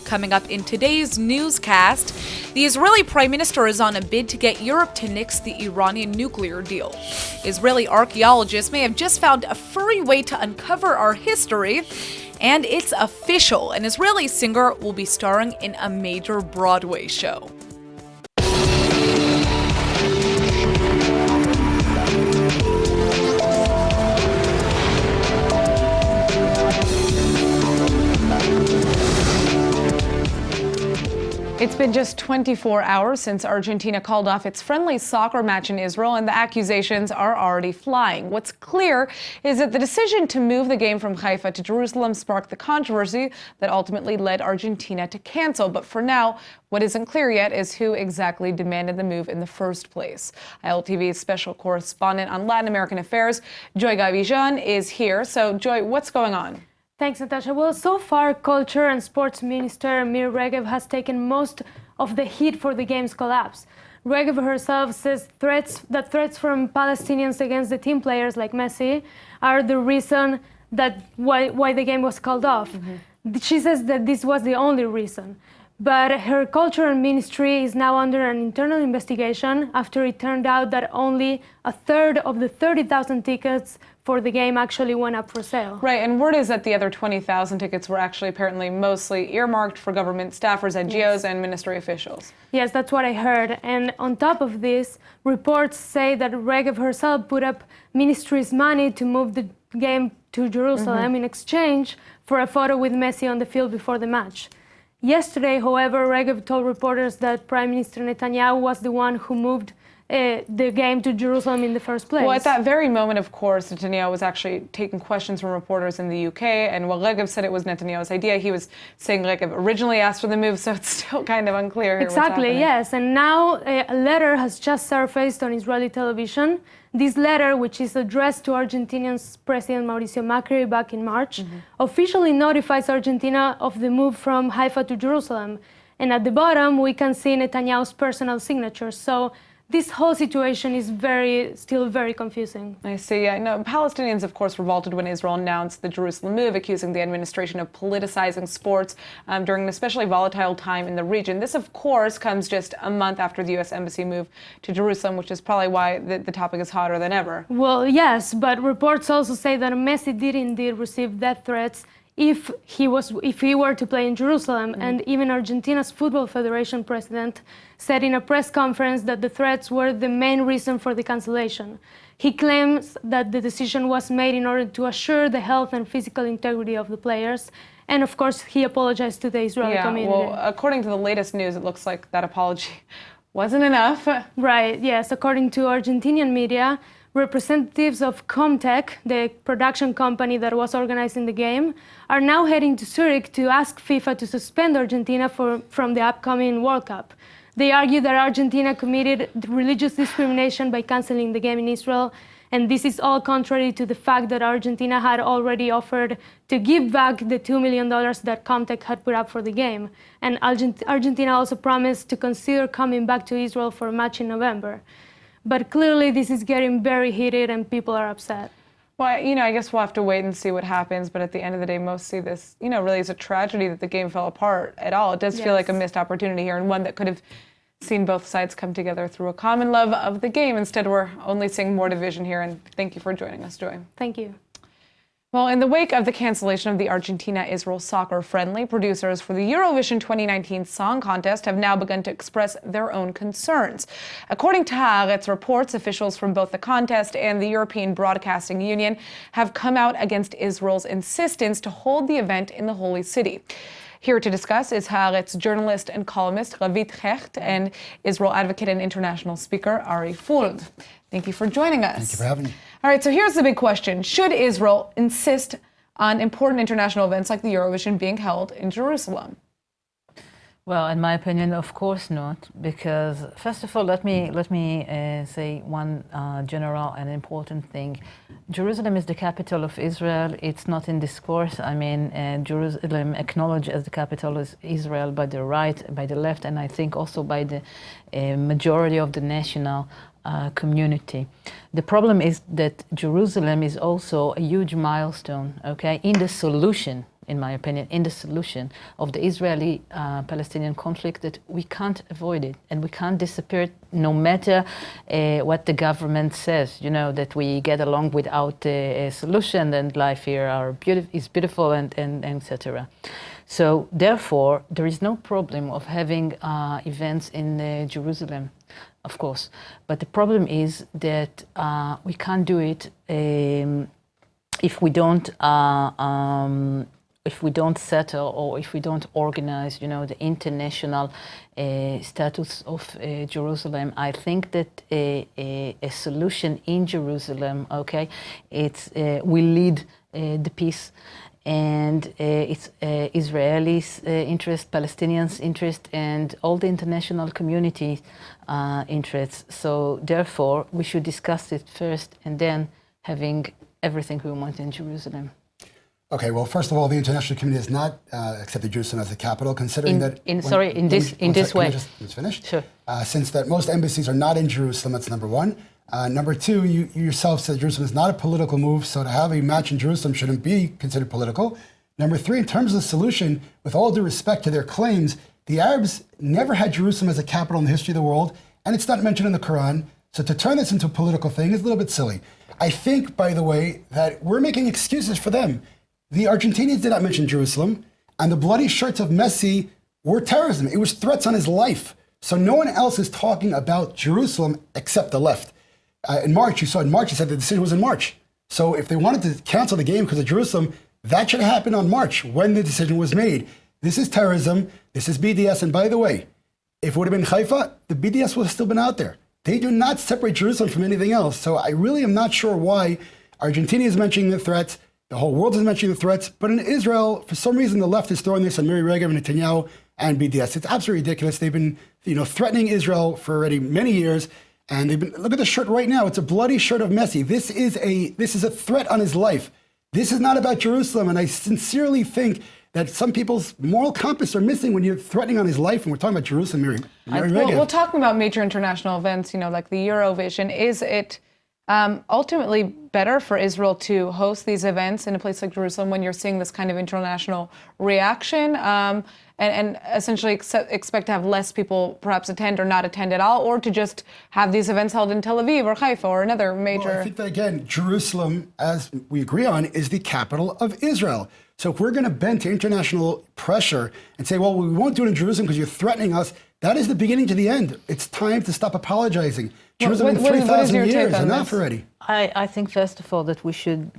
Coming up in today's newscast, the Israeli Prime Minister is on a bid to get Europe to nix the Iranian nuclear deal. Israeli archaeologists may have just found a furry way to uncover our history. And it's official, an Israeli singer will be starring in a major Broadway show. It's been just 24 hours since Argentina called off its friendly soccer match in Israel, and the accusations are already flying. What's clear is that the decision to move the game from Haifa to Jerusalem sparked the controversy that ultimately led Argentina to cancel. But for now, what isn't clear yet is who exactly demanded the move in the first place. ILTV's special correspondent on Latin American affairs, Joy Gavijan, is here. So, Joy, what's going on? Thanks, Natasha. Well, so far, Culture and Sports Minister Mir Regev has taken most of the heat for the game's collapse. Regev herself says threats from Palestinians against the team players like Messi are the reason that why the game was called off. Mm-hmm. She says that this was the only reason. But her cultural ministry is now under an internal investigation after it turned out that only a third of the 30,000 tickets for the game actually went up for sale. Right, and word is that the other 20,000 tickets were actually apparently mostly earmarked for government staffers, NGOs, yes, and ministry officials. Yes, that's what I heard. And on top of this, reports say that Regev herself put up ministry's money to move the game to Jerusalem in exchange for a photo with Messi on the field before the match. Yesterday, however, Regev told reporters that Prime Minister Netanyahu was the one who moved the game to Jerusalem in the first place. Well, at that very moment, of course, Netanyahu was actually taking questions from reporters in the UK, and while Regev said it was Netanyahu's idea, he was saying Regev originally asked for the move, so it's still kind of unclear here exactly, what's yes. And now a letter has just surfaced on Israeli television. This letter, which is addressed to Argentinian President Mauricio Macri back in March, officially notifies Argentina of the move from Haifa to Jerusalem. And at the bottom, we can see Netanyahu's personal signature. So this whole situation is still very confusing. I see. Yeah, no, Palestinians, of course, revolted when Israel announced the Jerusalem move, accusing the administration of politicizing sports during an especially volatile time in the region. This, of course, comes just a month after the U.S. Embassy moved to Jerusalem, which is probably why the topic is hotter than ever. Well, yes, but reports also say that Messi did indeed receive death threats if he were to play in Jerusalem. And even Argentina's Football Federation president said in a press conference that the threats were the main reason for the cancellation. He claims that the decision was made in order to assure the health and physical integrity of the players. And of course, he apologized to the Israeli community. Well, according to the latest news, it looks like that apology wasn't enough. Right, yes. According to Argentinian media, representatives of Comtech, the production company that was organizing the game, are now heading to Zurich to ask FIFA to suspend Argentina from the upcoming World Cup. They argue that Argentina committed religious discrimination by canceling the game in Israel, and this is all contrary to the fact that Argentina had already offered to give back the $2 million that Comtech had put up for the game. And Argentina also promised to consider coming back to Israel for a match in November. But clearly, this is getting very heated and people are upset. Well, I guess we'll have to wait and see what happens. But at the end of the day, most see this, really as a tragedy that the game fell apart at all. It does feel like a missed opportunity here, and one that could have seen both sides come together through a common love of the game. Instead, we're only seeing more division here. And thank you for joining us, Joy. Thank you. Well, in the wake of the cancellation of the Argentina-Israel soccer friendly, producers for the Eurovision 2019 Song Contest have now begun to express their own concerns. According to Haaretz reports, officials from both the contest and the European Broadcasting Union have come out against Israel's insistence to hold the event in the Holy City. Here to discuss is Haaretz journalist and columnist Ravit Hecht and Israel advocate and international speaker Ari Fuld. Thank you for joining us. Thank you for having me. All right, so here's the big question. Should Israel insist on important international events like the Eurovision being held in Jerusalem? Well, in my opinion, of course not, because first of all, let me say one general and important thing. Jerusalem is the capital of Israel. It's not in discourse. I mean, Jerusalem acknowledged as the capital of Israel by the right, by the left, and I think also by the majority of the national community. The problem is that Jerusalem is also a huge milestone, okay, in the solution in my opinion, in the solution of the Israeli-Palestinian conflict, that we can't avoid it and we can't disappear it no matter what the government says, you know, that we get along without a solution and life here is beautiful and etc. So therefore, there is no problem of having events in Jerusalem, of course. But the problem is that we can't do it if we don't settle or if we don't organize, you know, the international status of Jerusalem. I think that a solution in Jerusalem, okay, will lead the peace. And it's Israelis' interest, Palestinians' interest, and all the international community interests. So therefore, we should discuss it first and then having everything we want in Jerusalem. Okay, well, first of all, the international community has not accepted Jerusalem as the capital, considering in this way. Can I just finish? Sure. Since that most embassies are not in Jerusalem, that's number one. Number two, you yourself said Jerusalem is not a political move, so to have a match in Jerusalem shouldn't be considered political. Number three, in terms of the solution, with all due respect to their claims, the Arabs never had Jerusalem as a capital in the history of the world, and it's not mentioned in the Quran. So to turn this into a political thing is a little bit silly. I think, by the way, that we're making excuses for them. The Argentinians did not mention Jerusalem, and the bloody shirts of Messi were terrorism. It was threats on his life. So no one else is talking about Jerusalem except the left. In March, you saw in March, he said the decision was in March. So if they wanted to cancel the game because of Jerusalem, that should happen on March when the decision was made. This is terrorism. This is BDS. And by the way, if it would have been Haifa, the BDS would have still been out there. They do not separate Jerusalem from anything else. So I really am not sure why Argentina is mentioning the threats. The whole world is mentioning the threats. But in Israel, for some reason, the left is throwing this on Miri Regev and Netanyahu and BDS. It's absolutely ridiculous. They've been, threatening Israel for already many years. And they've been, look at the shirt right now. It's a bloody shirt of Messi. This is a threat on his life. This is not about Jerusalem. And I sincerely think that some people's moral compass are missing when you're threatening on his life. And we're talking about Jerusalem, Miri Regev. We're talking about major international events, like the Eurovision. Is it ultimately better for Israel to host these events in a place like Jerusalem when you're seeing this kind of international reaction? And essentially expect to have less people perhaps attend or not attend at all, or to just have these events held in Tel Aviv or Haifa or another major... Well, I think that, again, Jerusalem, as we agree on, is the capital of Israel. So if we're going to bend to international pressure and say, well, we won't do it in Jerusalem because you're threatening us, that is the beginning to the end. It's time to stop apologizing. Jerusalem in 3,000 years, enough already. I think, first of all, that we should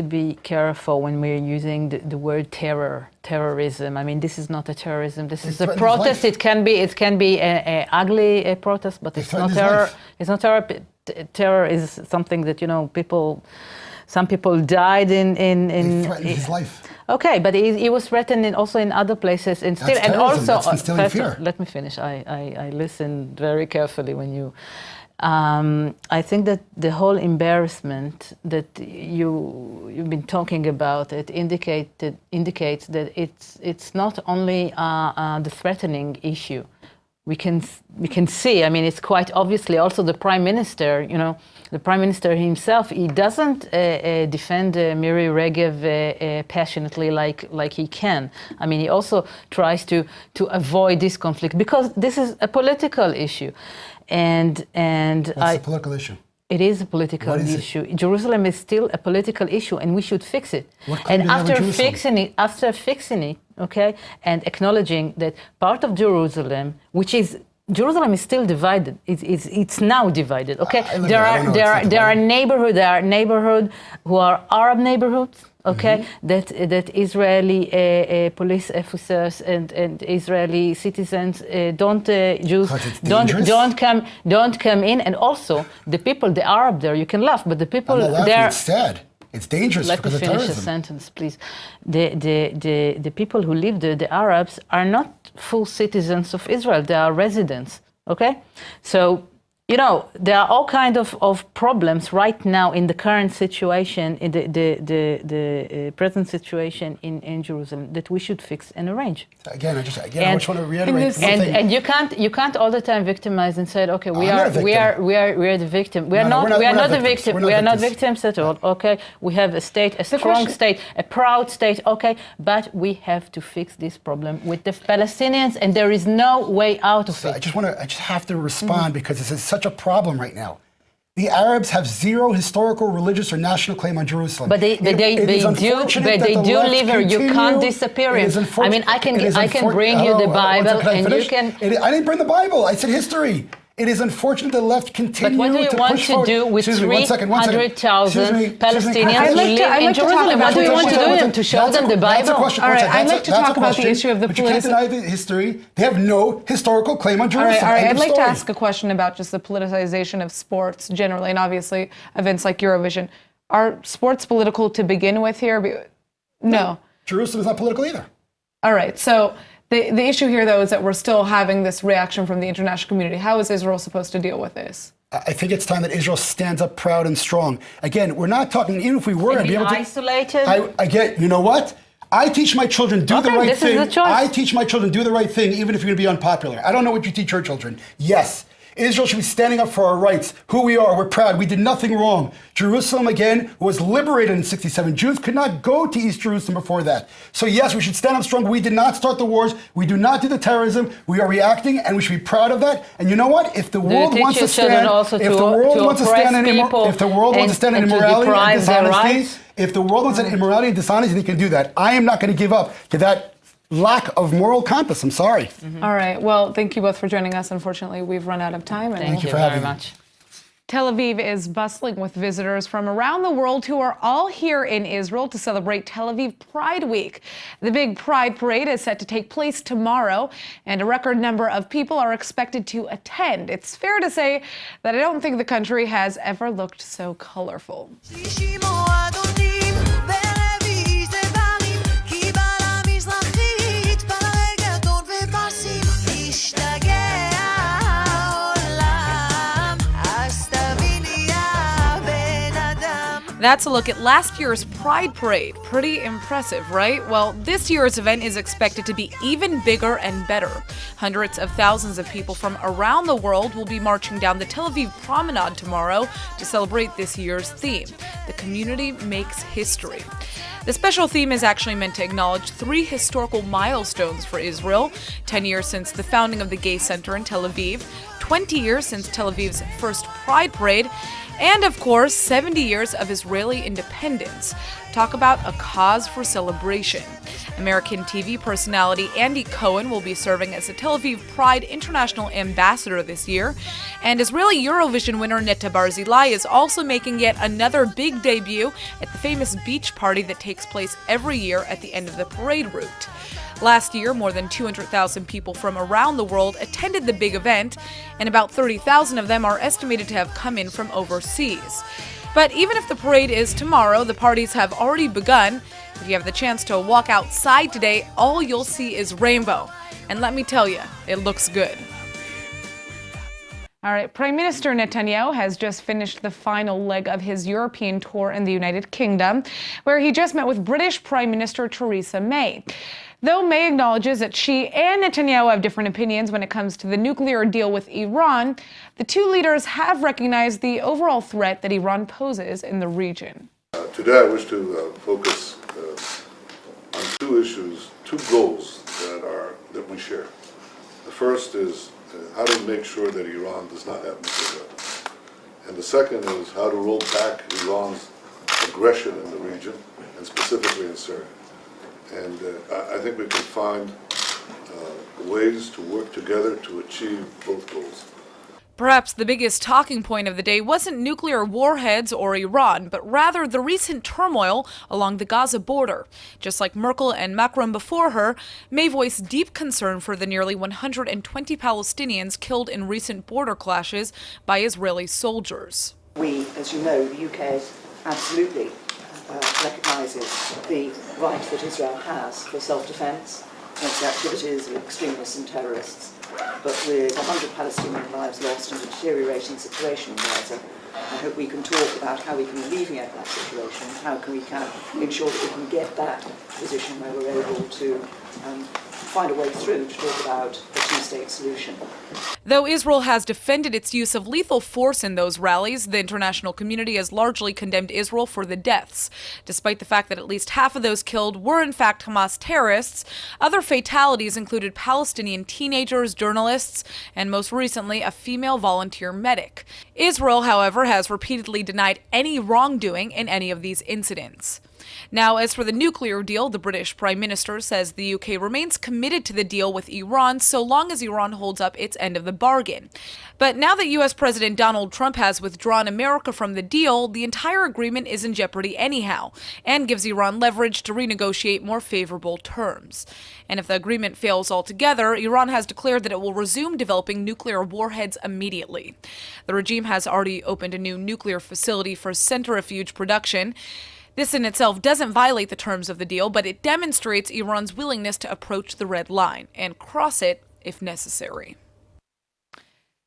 be careful when we're using the word terrorism. I mean, this is not a terrorism. This is a protest. It can be a ugly protest, but it's not terror. It's not terror. Terror is something that, some people died in They threatened his life. Okay, but he was threatened also in other places, and still, and also. That's instilling fear. Let me finish. I listened very carefully when you. I think that the whole embarrassment that you've been talking about indicates that it's not only the threatening issue. We can see. I mean, it's quite obviously also the Prime Minister. The Prime Minister himself. He doesn't defend Miri Regev passionately like he can. I mean, he also tries to avoid this conflict because this is a political issue. What's the political issue? It is a political issue. Jerusalem is still a political issue, and we should fix it. And after fixing it, okay, and acknowledging that part of Jerusalem, Jerusalem is still divided. It's now divided. Okay, there are neighborhoods who are Arab neighborhoods. Okay, that Israeli police officers and Israeli citizens Jews don't come in, and also the Arab there. You can laugh, but the people there. It's sad. It's dangerous because of terrorism. Let me finish a sentence, please. The people who live there, the Arabs, are not full citizens of Israel. They are residents. Okay, so you know, there are all kinds of problems right now in the current situation, in the present situation in Jerusalem that we should fix and arrange. Again, I just want to reiterate one thing. And you can't all the time victimize and say, okay, we are the victim. We are not the victim. We are not victims at all. Okay, we have a state, a strong state, a proud state. Okay, but we have to fix this problem with the Palestinians, and there is no way out of it. I just have to respond because this is such a problem right now. The Arabs have zero historical, religious, or national claim on Jerusalem. But they do live here. You can't disappear it. I mean, I can bring you the Bible, and you can. I didn't bring the Bible. I said history. It is unfortunate the left continue to push forward. But what do you want to do with 300,000 Palestinians who live in Jerusalem? What do you want to do them? To show them the Bible? That's a question. All right, I'd like to talk about the issue of the But you can't deny the history. They have no historical claim on Jerusalem. All right. I'd like to ask a question about just the politicization of sports generally, and obviously events like Eurovision. Are sports political to begin with here? No. Jerusalem is not political either. All right, so the issue here, though, is that we're still having this reaction from the international community. How is Israel supposed to deal with this? I think it's time that Israel stands up proud and strong. Again, we're not talking, even if we were, I'd be able to... isolated? You know what? I teach my children do the right thing. Is the choice. I teach my children do the right thing, even if you're going to be unpopular. I don't know what you teach your children. Yes. Israel should be standing up for our rights, who we are. We're proud. We did nothing wrong. Jerusalem, again, was liberated in 1967. Jews could not go to East Jerusalem before that. So yes, we should stand up strong. We did not start the wars. We do not do the terrorism. We are reacting, and we should be proud of that. And you know what? If the world wants to stand, if the world wants to stand in immorality and dishonesty, if the world wants an immorality and dishonesty, they can do that. I am not going to give up to that lack of moral compass. I'm sorry. All right. Well, thank you both for joining us. Unfortunately, we've run out of time. And Thank you very much. Tel Aviv is bustling with visitors from around the world who are all here in Israel to celebrate Tel Aviv Pride Week. The big Pride Parade is set to take place tomorrow, and a record number of people are expected to attend. It's fair to say that I don't think the country has ever looked so colorful. That's a look at last year's Pride Parade. Pretty impressive, right? Well, this year's event is expected to be even bigger and better. Hundreds of thousands of people from around the world will be marching down the Tel Aviv Promenade tomorrow to celebrate this year's theme, The Community Makes History. The special theme is actually meant to acknowledge 3 historical milestones for Israel: 10 years since the founding of the Gay Center in Tel Aviv, 20 years since Tel Aviv's first Pride Parade, and of course, 70 years of Israeli independence. Talk about a cause for celebration. American TV personality Andy Cohen will be serving as the Tel Aviv Pride International Ambassador this year. And Israeli Eurovision winner Netta Barzilai is also making yet another big debut at the famous beach party that takes place every year at the end of the parade route. Last year, more than 200,000 people from around the world attended the big event, and about 30,000 of them are estimated to have come in from overseas. But even if the parade is tomorrow, the parties have already begun. If you have the chance to walk outside today, all you'll see is rainbow. And let me tell you, it looks good. All right, Prime Minister Netanyahu has just finished the final leg of his European tour in the United Kingdom, where he just met with British Prime Minister Theresa May. Though May acknowledges that she and Netanyahu have different opinions when it comes to the nuclear deal with Iran, the two leaders have recognized the overall threat that Iran poses in the region. Today I wish to focus on 2 issues, 2 goals that we share. The first is how to make sure that Iran does not have nuclear weapons. And the second is how to roll back Iran's aggression in the region, and specifically in Syria. And I think we can find ways to work together to achieve both goals. Perhaps the biggest talking point of the day wasn't nuclear warheads or Iran, but rather the recent turmoil along the Gaza border. Just like Merkel and Macron before her, May voiced deep concern for the nearly 120 Palestinians killed in recent border clashes by Israeli soldiers. We, as you know, the UK absolutely recognises the right that Israel has for self-defence against the activities of extremists and terrorists. but with 100 Palestinian lives lost and a deteriorating situation in Gaza, I hope we can talk about how we can alleviate that situation, how we can ensure that we can get that position where we're able to find a way through to talk about a two-state solution. Though Israel has defended its use of lethal force in those rallies, the international community has largely condemned Israel for the deaths. Despite the fact that at least half of those killed were in fact Hamas terrorists, other fatalities included Palestinian teenagers, journalists, and most recently a female volunteer medic. Israel, however, has repeatedly denied any wrongdoing in any of these incidents. Now, as for the nuclear deal, the British Prime Minister says the UK remains committed to the deal with Iran so long as Iran holds up its end of the bargain. But now that US President Donald Trump has withdrawn America from the deal, the entire agreement is in jeopardy anyhow, and gives Iran leverage to renegotiate more favorable terms. And if the agreement fails altogether, Iran has declared that it will resume developing nuclear warheads immediately. The regime has already opened a new nuclear facility for centrifuge production. This in itself doesn't violate the terms of the deal, but it demonstrates Iran's willingness to approach the red line and cross it if necessary.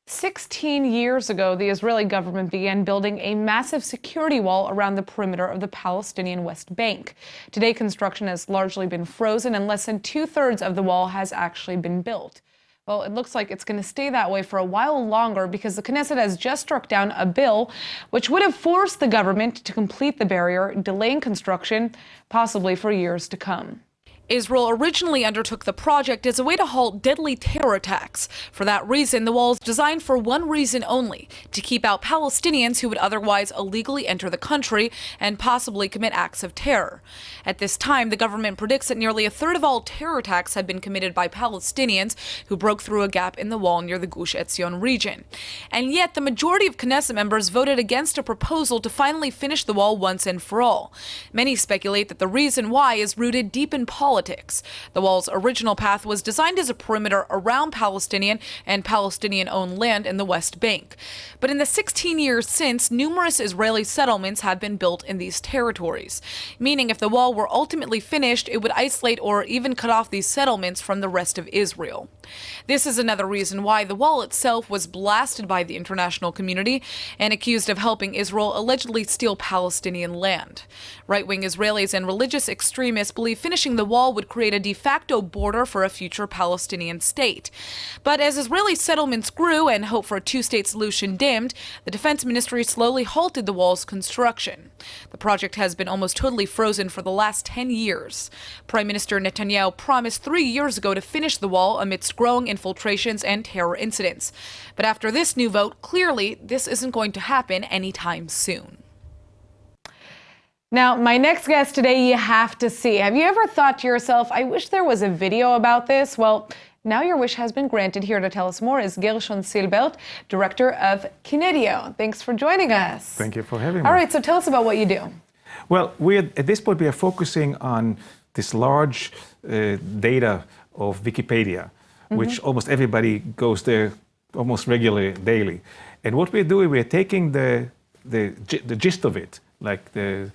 16 years ago, the Israeli government began building a massive security wall around the perimeter of the Palestinian West Bank. Today, construction has largely been frozen, and less than 2/3 of the wall has actually been built. Well, it looks like it's going to stay that way for a while longer because the Knesset has just struck down a bill which would have forced the government to complete the barrier, delaying construction, possibly for years to come. Israel originally undertook the project as a way to halt deadly terror attacks. For that reason, the wall is designed for one reason only: to keep out Palestinians who would otherwise illegally enter the country and possibly commit acts of terror. At this time, the government predicts that nearly a third of all terror attacks have been committed by Palestinians who broke through a gap in the wall near the Gush Etzion region. And yet, the majority of Knesset members voted against a proposal to finally finish the wall once and for all. Many speculate that the reason why is rooted deep in politics. The wall's original path was designed as a perimeter around Palestinian and Palestinian-owned land in the West Bank. But in the 16 years since, numerous Israeli settlements have been built in these territories, meaning if the wall were ultimately finished, it would isolate or even cut off these settlements from the rest of Israel. This is another reason why the wall itself was blasted by the international community and accused of helping Israel allegedly steal Palestinian land. Right-wing Israelis and religious extremists believe finishing the wall would create a de facto border for a future Palestinian state. But as Israeli settlements grew and hope for a two-state solution dimmed, the Defense Ministry slowly halted the wall's construction. The project has been almost totally frozen for the last 10 years. Prime Minister Netanyahu promised 3 years ago to finish the wall amidst growing infiltrations and terror incidents. But after this new vote, clearly this isn't going to happen anytime soon. Now, my next guest today you have to see. Have you ever thought to yourself, I wish there was a video about this? Well, now your wish has been granted. Here to tell us more is Gershon Silbert, Director of Kinedio. Thanks for joining us. Thank you for having me. All right, so tell us about what you do. Well, at this point, we are focusing on this large data of Wikipedia, which almost everybody goes there almost regularly, daily. And what we're doing, we're taking the gist of it, like the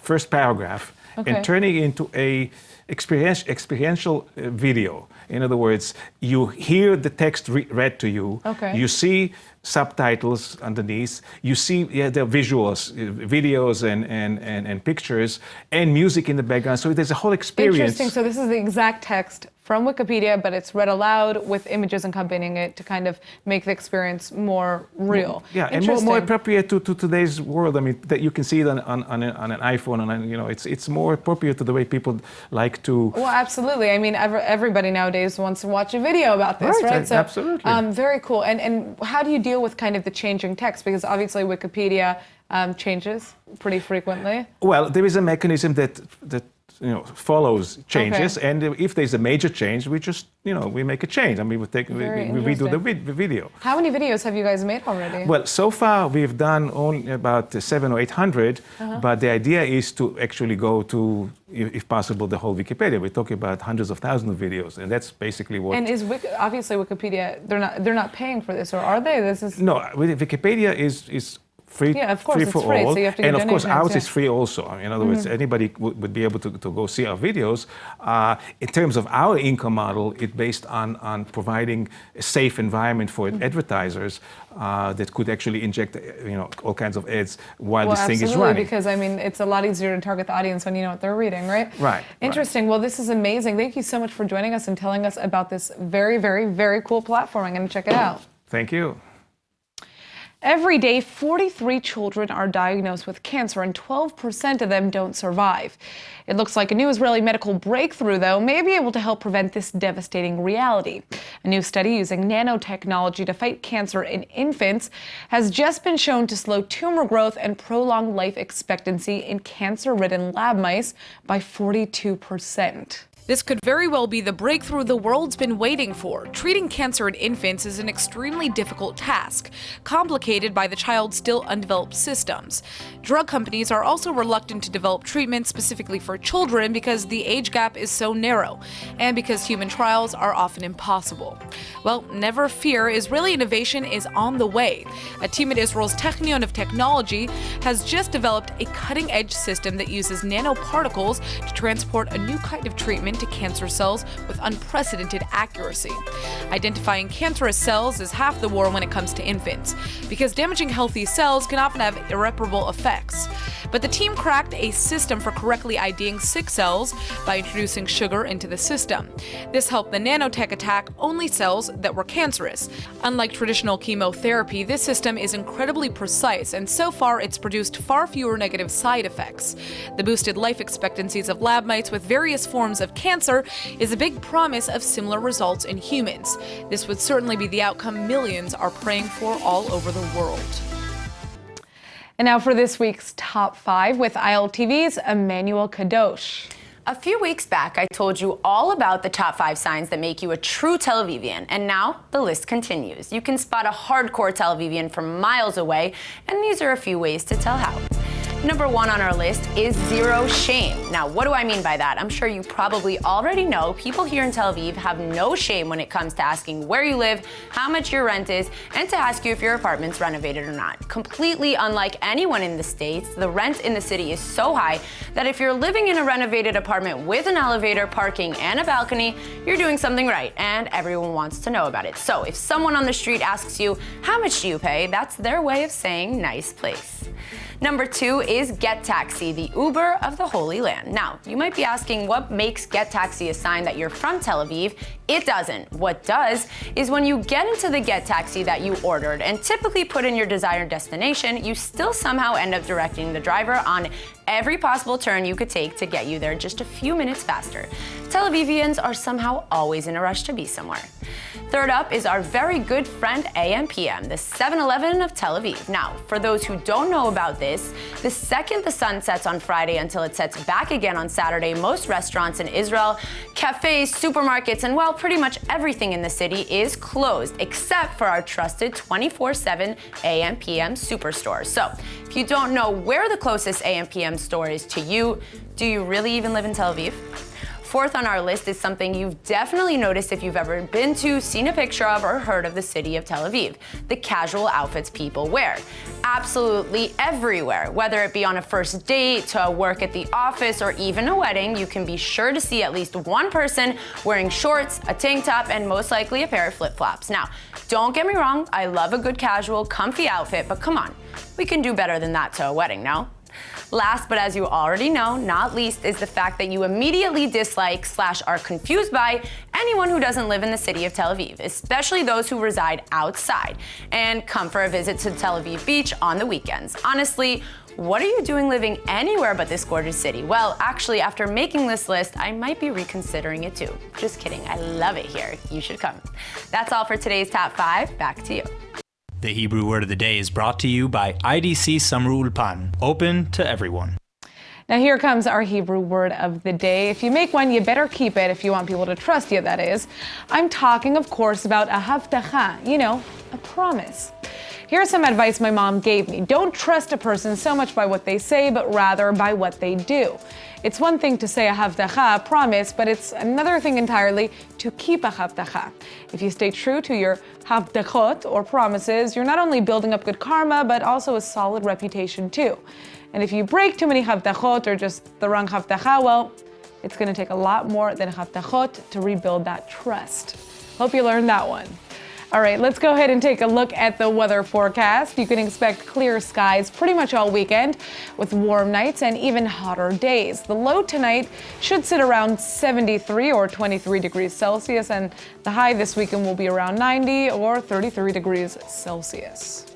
first paragraph, and turning it into a experiential video. In other words, you hear the text read to you, you see subtitles underneath, you see the visuals, videos and pictures, and music in the background. So there's a whole experience. Interesting. So this is the exact text from Wikipedia, but it's read aloud with images accompanying it to kind of make the experience more real. Yeah, and more appropriate to today's world. I mean, that you can see it on an iPhone, and it's more appropriate to the way people like to. Well, absolutely. I mean, everybody nowadays wants to watch a video about this, right? So, absolutely. Very cool. And how do you deal with kind of the changing text? Because obviously Wikipedia changes pretty frequently. Well, there is a mechanism that follows changes, and if there's a major change, we just we make a change. I mean, we redo the video. How many videos have you guys made already? Well, so far we've done only about 700 or 800, but the idea is to actually go to, if possible, the whole Wikipedia. We're talking about hundreds of thousands of videos, and that's basically what. And is obviously Wikipedia? They're not paying for this, or are they? This is no. Wikipedia is free, Yeah, of course, free it's for free, all. so you have to give And of course, donations, ours yeah. is free also. I mean, in other words, anybody would be able to go see our videos. In terms of our income model, it's based on providing a safe environment for advertisers that could actually inject, all kinds of ads while Well, this thing is absolutely, running. because I mean, it's a lot easier to target the audience when you know what they're reading, right? Right. Interesting. Well, this is amazing. Thank you so much for joining us and telling us about this very, very, very cool platform. I'm going to check it out. Thank you. Every day, 43 children are diagnosed with cancer, and 12% of them don't survive. It looks like a new Israeli medical breakthrough, though, may be able to help prevent this devastating reality. A new study using nanotechnology to fight cancer in infants has just been shown to slow tumor growth and prolong life expectancy in cancer-ridden lab mice by 42%. This could very well be the breakthrough the world's been waiting for. Treating cancer in infants is an extremely difficult task, complicated by the child's still undeveloped systems. Drug companies are also reluctant to develop treatments specifically for children because the age gap is so narrow, and because human trials are often impossible. Well, never fear, Israeli innovation is on the way. A team at Israel's Technion of Technology has just developed a cutting-edge system that uses nanoparticles to transport a new kind of treatment to cancer cells with unprecedented accuracy. Identifying cancerous cells is half the war when it comes to infants, because damaging healthy cells can often have irreparable effects. But the team cracked a system for correctly IDing sick cells by introducing sugar into the system. This helped the nanotech attack only cells that were cancerous. Unlike traditional chemotherapy, this system is incredibly precise, and so far it's produced far fewer negative side effects. The boosted life expectancies of lab mice with various forms of cancer is a big promise of similar results in humans. This would certainly be the outcome millions are praying for all over the world. And now for this week's Top 5 with ILTV's Emmanuel Kadosh. A few weeks back, I told you all about the top 5 signs that make you a true Tel Avivian, and now the list continues. You can spot a hardcore Tel Avivian from miles away, and these are a few ways to tell how. Number 1 on our list is zero shame. Now, what do I mean by that? I'm sure you probably already know people here in Tel Aviv have no shame when it comes to asking where you live, how much your rent is, and to ask you if your apartment's renovated or not. Completely unlike anyone in the States, the rent in the city is so high that if you're living in a renovated apartment with an elevator, parking, and a balcony, you're doing something right, and everyone wants to know about it. So if someone on the street asks you, how much do you pay? That's their way of saying nice place. Number 2 is Get Taxi, the Uber of the Holy Land. Now, you might be asking what makes Get Taxi a sign that you're from Tel Aviv. It doesn't. What does is when you get into the Get Taxi that you ordered and typically put in your desired destination, you still somehow end up directing the driver on every possible turn you could take to get you there just a few minutes faster. Tel Avivians are somehow always in a rush to be somewhere. Third up is our very good friend AM/PM, the 7-Eleven of Tel Aviv. Now, for those who don't know about this, the second the sun sets on Friday until it sets back again on Saturday, most restaurants in Israel, cafes, supermarkets, and well, pretty much everything in the city is closed, except for our trusted 24/7 AM/PM superstore. So, if you don't know where the closest AM/PM store is to you, do you really even live in Tel Aviv? Fourth on our list is something you've definitely noticed if you've ever been to, seen a picture of, or heard of the city of Tel Aviv: the casual outfits people wear. Absolutely everywhere. Whether it be on a first date, to work at the office, or even a wedding, you can be sure to see at least one person wearing shorts, a tank top, and most likely a pair of flip-flops. Now, don't get me wrong, I love a good casual, comfy outfit, but come on, we can do better than that to a wedding, no? Last, but as you already know, not least, is the fact that you immediately dislike / are confused by anyone who doesn't live in the city of Tel Aviv, especially those who reside outside and come for a visit to Tel Aviv Beach on the weekends. Honestly, what are you doing living anywhere but this gorgeous city? Well, actually, after making this list, I might be reconsidering it too. Just kidding, I love it here. You should come. That's all for today's Top 5. Back to you. The Hebrew word of the day is brought to you by IDC Samru Ulpan, open to everyone. Now here comes our Hebrew word of the day. If you make one, you better keep it if you want people to trust you, that is. I'm talking, of course, about a havtacha, a promise. Here's some advice my mom gave me. Don't trust a person so much by what they say, but rather by what they do. It's one thing to say a havtacha, a promise, but it's another thing entirely to keep a havtacha. If you stay true to your havtachot, or promises, you're not only building up good karma, but also a solid reputation too. And if you break too many havtachot or just the wrong havtacha, well, it's going to take a lot more than havtachot to rebuild that trust. Hope you learned that one. All right, let's go ahead and take a look at the weather forecast. You can expect clear skies pretty much all weekend with warm nights and even hotter days. The low tonight should sit around 73 or 23 degrees Celsius, and the high this weekend will be around 90 or 33 degrees Celsius.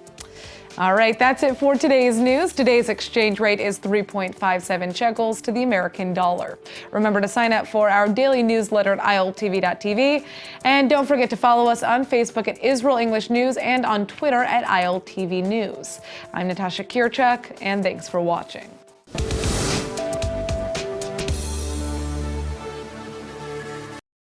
All right, that's it for today's news. Today's exchange rate is 3.57 shekels to the American dollar. Remember to sign up for our daily newsletter at iltv.tv. And don't forget to follow us on Facebook at Israel English News and on Twitter at ILTV News. I'm Natasha Kirchuk, and thanks for watching.